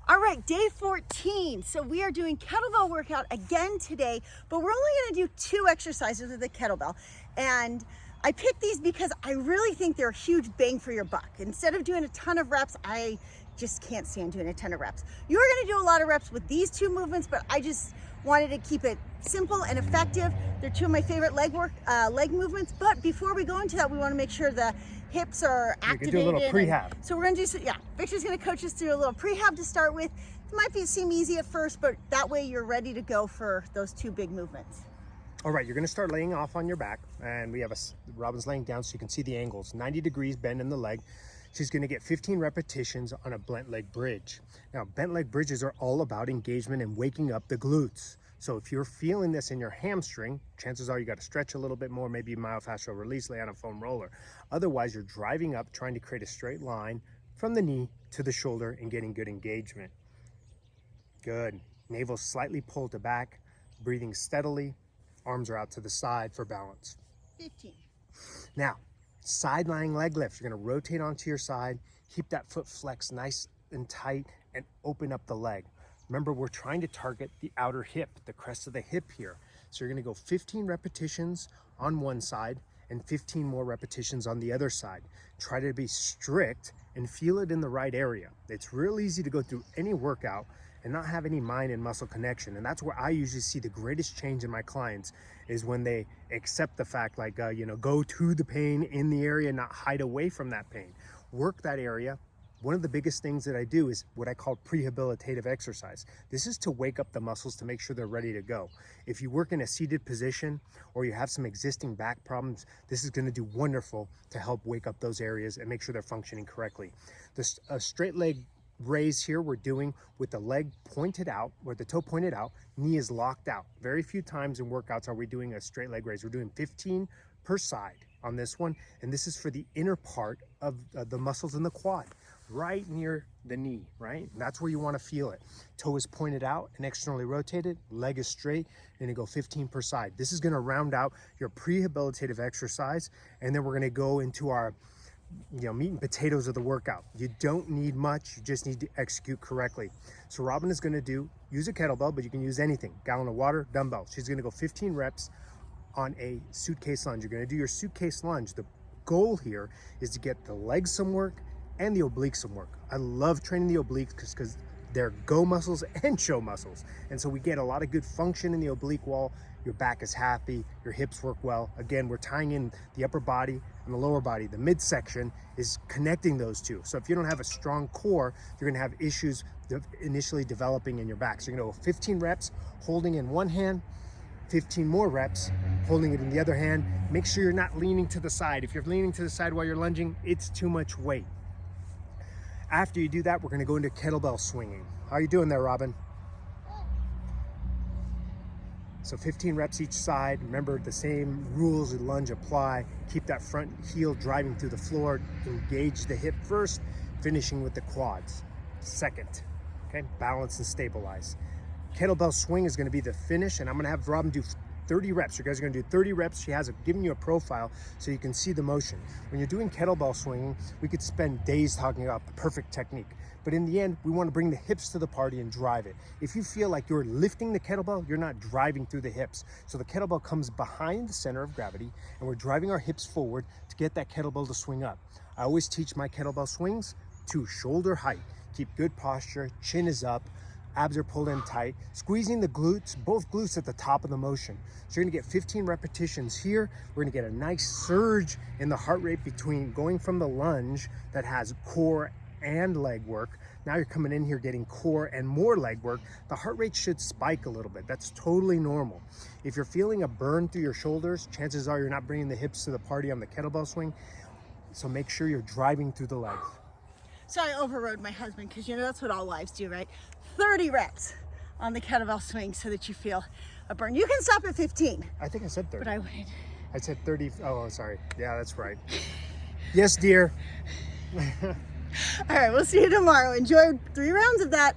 All right, day 14. So we are doing kettlebell workout again today, but we're only gonna do 2 exercises with the kettlebell. And I picked these because I really think they're a huge bang for your buck. Instead of doing a ton of reps, I just can't stand doing a ton of reps. You're gonna do a lot of reps with these 2 movements, but I just wanted to keep it simple and effective. They're 2 of my favorite leg movements. But before we go into that, we wanna make sure the hips are activated. You can do a little prehab. So we're gonna do, Victor's gonna coach us through a little prehab to start with. It might seem easy at first, but that way you're ready to go for those 2 big movements. All right, you're gonna start laying off on your back, and we have Robin's laying down so you can see the angles. 90 degrees bend in the leg. She's gonna get 15 repetitions on a bent leg bridge. Now, bent leg bridges are all about engagement and waking up the glutes. So if you're feeling this in your hamstring, chances are you gotta stretch a little bit more, maybe myofascial release, lay on a foam roller. Otherwise, you're driving up, trying to create a straight line from the knee to the shoulder and getting good engagement. Good. Navel slightly pulled to back, breathing steadily. Arms are out to the side for balance. 15. Now, side lying leg lift. You're gonna rotate onto your side, keep that foot flexed nice and tight, and open up the leg. Remember, we're trying to target the outer hip, the crest of the hip here. So you're gonna go 15 repetitions on one side and 15 more repetitions on the other side. Try to be strict and feel it in the right area. It's real easy to go through any workout and not have any mind and muscle connection. And that's where I usually see the greatest change in my clients, is when they accept the fact, like, go to the pain in the area, not hide away from that pain. Work that area. One of the biggest things that I do is what I call prehabilitative exercise. This is to wake up the muscles to make sure they're ready to go. If you work in a seated position or you have some existing back problems, this is going to do wonderful to help wake up those areas and make sure they're functioning correctly. A straight leg raise here we're doing with the leg pointed out, or the toe pointed out, knee is locked out. Very few times in workouts are we doing a straight leg raise. We're doing 15 per side on this one, and this is for the inner part of the muscles in the quad, right near the knee, right? And that's where you want to feel it. Toe is pointed out and externally rotated, leg is straight, and you go 15 per side. This is going to round out your prehabilitative exercise, and then we're going to go into our meat and potatoes of the workout. You don't need much, you just need to execute correctly. So Robin is going to use a kettlebell, but you can use anything, gallon of water, dumbbell. She's going to go 15 reps on a suitcase lunge. You're going to do your suitcase lunge. The goal here is to get the legs some work and the obliques some work. I love training the obliques because they're go muscles and show muscles. And so we get a lot of good function in the oblique wall. Your back is happy, your hips work well. Again, we're tying in the upper body and the lower body. The midsection is connecting those two. So if you don't have a strong core, you're gonna have issues initially developing in your back. So you're gonna go 15 reps, holding in one hand, 15 more reps, holding it in the other hand. Make sure you're not leaning to the side. If you're leaning to the side while you're lunging, it's too much weight. After you do that, we're gonna go into kettlebell swinging. How are you doing there, Robin? So 15 reps each side. Remember, the same rules of lunge apply. Keep that front heel driving through the floor. Engage the hip first, finishing with the quads second. Okay, balance and stabilize. Kettlebell swing is gonna be the finish, and I'm gonna have Robin do 30 reps. You guys are gonna do 30 reps. She has given you a profile so you can see the motion. When you're doing kettlebell swinging, we could spend days talking about the perfect technique. But in the end, we wanna bring the hips to the party and drive it. If you feel like you're lifting the kettlebell, you're not driving through the hips. So the kettlebell comes behind the center of gravity, and we're driving our hips forward to get that kettlebell to swing up. I always teach my kettlebell swings to shoulder height. Keep good posture, chin is up, abs are pulled in tight, squeezing the glutes, both glutes at the top of the motion. So you're gonna get 15 repetitions here. We're gonna get a nice surge in the heart rate between going from the lunge that has core and leg work. Now you're coming in here getting core and more leg work. The heart rate should spike a little bit. That's totally normal. If you're feeling a burn through your shoulders, chances are you're not bringing the hips to the party on the kettlebell swing. So make sure you're driving through the legs. So I overrode my husband, because that's what all wives do, right? 30 reps on the kettlebell swing so that you feel a burn. You can stop at 15. I think I said 30. But I wouldn't. I said 30. Oh, sorry. Yeah, that's right. Yes, dear. All right, we'll see you tomorrow. Enjoy 3 rounds of that.